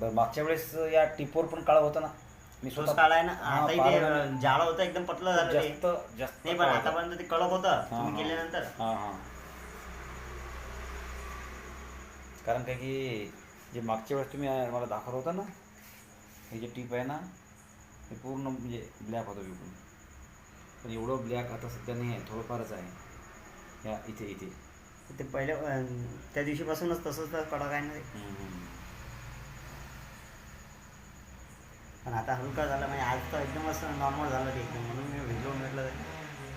बरं, मागच्या वेळेस या टिपवर पण काळं होतं ना, मी तोच स्वतः काळ आहे ना. हां, आता पाहिलं ना. इथे जाळं होतं, एकदम पतलं झालं ते. जास्त जास्त नाही पण काळं होतं. आतापर्यंत ते कडक होतं हां तुम्ही हां केल्यानंतर. हां हां. कारण काय की जे मागच्या वेळेस तुम्ही मला दाखवलं होतं ना, हे जे टीप आहे ना, हे पूर्ण म्हणजे ब्लॅक होतं विकून. पण एवढं ब्लॅक आता सध्या नाही आहे, थोडंफारच आहे या इथे इथे. ते पहिले त्या दिवशीपासूनच तसंच तर कडक आहे ना ते. पण आता हलका झाला म्हणजे आज तर एकदमच नॉर्मल झालं ते एकदम, म्हणून मी भिजवून म्हटलं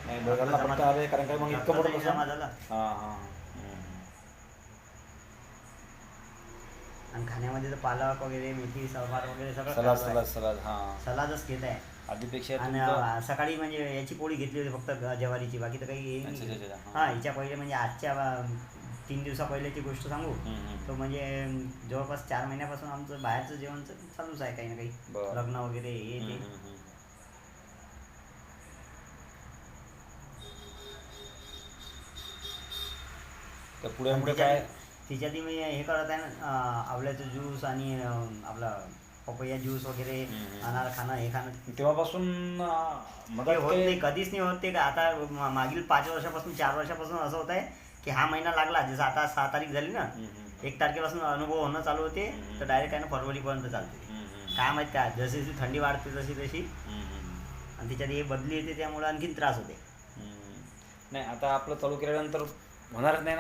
नाही बघायला पडतं आले, कारण काय मग इतकं मोठं कसं. जमा झाला. हां हां. आणि खाण्यामध्ये तर पालक वगैरे, मेथी, सलवार वगैरे सगळं सलाद खायचं आहे. सलाद सलाद हां. सलादच घेत आहे. आधीपेक्षा आणि तुमचं. सकाळी म्हणजे याची पोळी घेतली होती फक्त ज्वारीची, बाकी तर काही हे अच्छा नाही. अच्छा अच्छा. हां, हिच्या पहिले म्हणजे आजच्या 3 दिवसा पहिल्याची गोष्ट सांगू तर म्हणजे जवळपास 4 महिन्यापासून आमचं बाहेरचं जेवणचं चालूच आहे काही ना काही. बरं. लग्न वगैरे हे ते. तर पुढे पुढे काय. तिच्या ती मी हे करत आहे ना, आवळ्याचं ज्यूस आणि आपला पपया ज्यूस वगैरे अनार खाणं हे खाणं. तेव्हापासून ते मधात होत काही. नाही, कधीच नाही होत ते. आता मागील 5 वर्षापासून 4 वर्षापासून असं होत आहे की हा महिना लागला, जसं आता 6 तारीख झाली ना, 1 तारखेपासून अनुभव होणं चालू होते तर डायरेक्ट आहे ना फरवरीपर्यंत चालते. काय माहीत काय, जशी जशी थंडी वाढते तशी तशी आणि त्याच्यात हे बदली येते, त्यामुळे आणखीन त्रास होते. नाही आता आपलं चालू केल्यानंतर होणारच नाही ना.